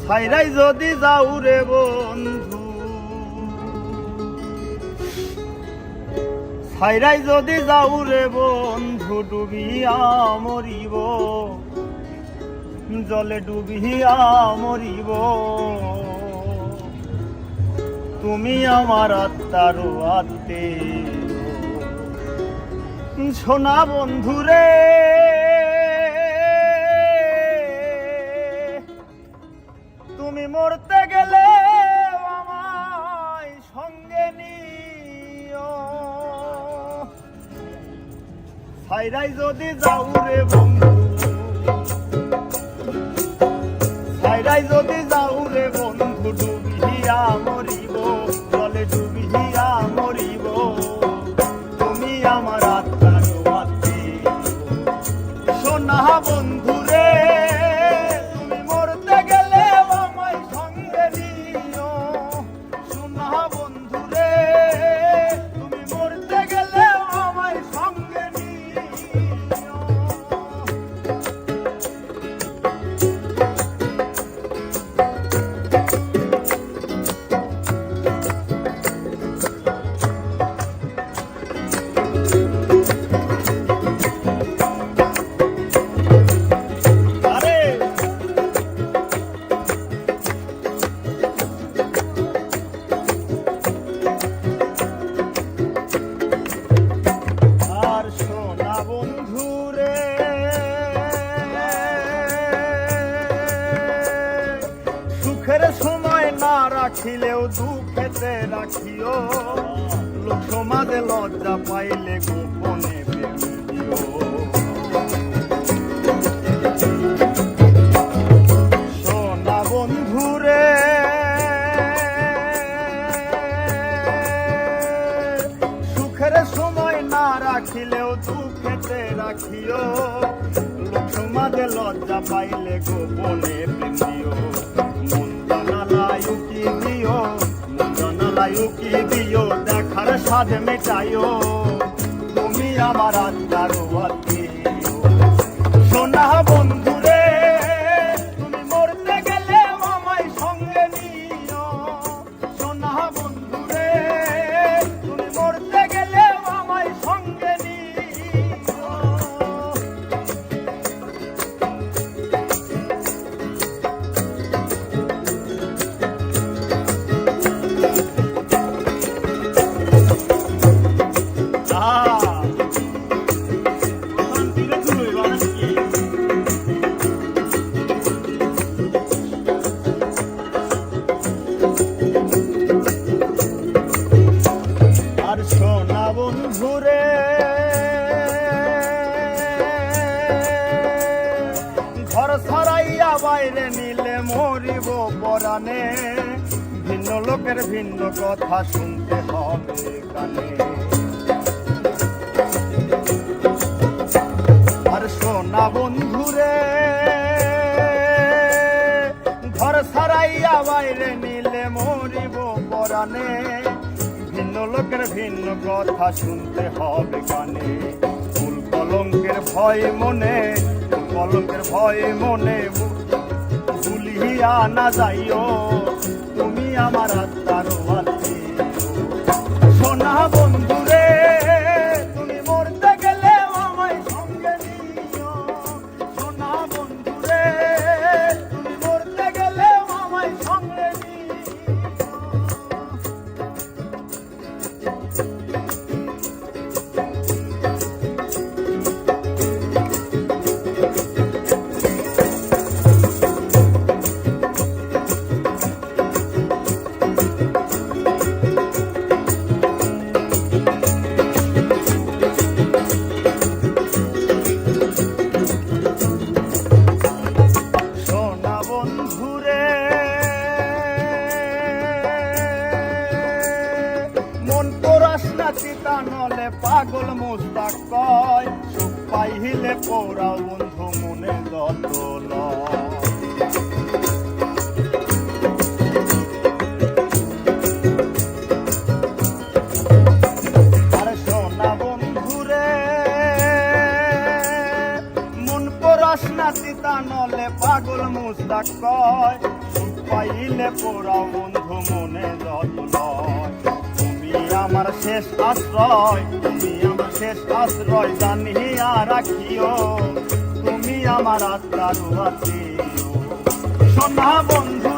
ছাইরাই যদি যাও রে বন্ধু, ছাইরাই যদি যাও রে বন্ধু, ডুবিয়া মরিব, জলে ডুবিয়া মরিব। তুমি আমার আত্মার আত্মীয় সোনা বন্ধু রে, তুমি মরতে গেলে আমায় সঙ্গে নিও। ছাইরাই যদি যাও রে বন্ধু, ছাইরাই যদি যাও রে বন্ধু, ডুবিয়া মরিব, জলে ডুবিয়া মরিব। তুমি আমার আত্মার আত্মীয় সোনা বন্ধু রে, তুমি মরতে গেলে আমায় সঙ্গে নিও। সোনা বন্ধু রে, তুমি মরতে গেলে আমায় সঙ্গে নিও। সুখের সময় না রাখিলেও দুঃখেতে রাখিও, লোক সমাজে লজ্জা পাইলে গোপনে প্রেম দিও। সোনা বন্ধু রে, সুখের সময় না রাখিলেও দুঃখেতে রাখিও, লোক সমাজে লজ্জা পাইলে গোপনে প্রেম দিও। কি দিও দেখার স্বাদ মেটাইও, তুমি আমার আত্মার আত্মীয় সোনা বন্ধু রে, তুমি মরতে গেলে আমায় সঙ্গে নিও। সোনা বন্ধু রে, তুমি মরতে গেলে আমায় সঙ্গে নিও। সোনা বন্ধু রে, ঘর ছাড়াইয়া বাইরে নিলে মরিব পরাণে, ভিন্ন লোকের ভিন্ন কথা শুনতে হবে কানে। আর সোনা বন্ধু রে, ঘর ছাড়াইয়া বাইরে নিলে মরিব পরাণে, ভিন্ন লোকের ভিন্ন কথা শুনতে হবে কানে। ফুল কলঙ্কের ভয় মনে, কলঙ্কের ভয় মনে ভুলিয়া না যাইও, তুমি আমার আত্মার আত্মীয় সোনা বন্ধু রে, তুমি মরতে গেলে আমায় সঙ্গে নিও। সোনা বন্ধু রে, তুমি মরতে গেলে আমায় সঙ্গে নিও। চিতা নলে পাগল মুস্তাক কয়, সুখ পাইলে পোড়াও বন্ধু মনে দতল। আরে সোনা বন্ধু রে, মন পরাস না চিতা নলে পাগল মুস্তাক কয়, সুখ পাইলে পোড়াও বন্ধু মনে যত লয়। তুমি আমার শেষ আশ্রয়, তুমি আমার শেষ আশ্রয়, জানিয়া রাখিও তুমি আমার আত্মার আত্মীয়। সোনা বন্ধু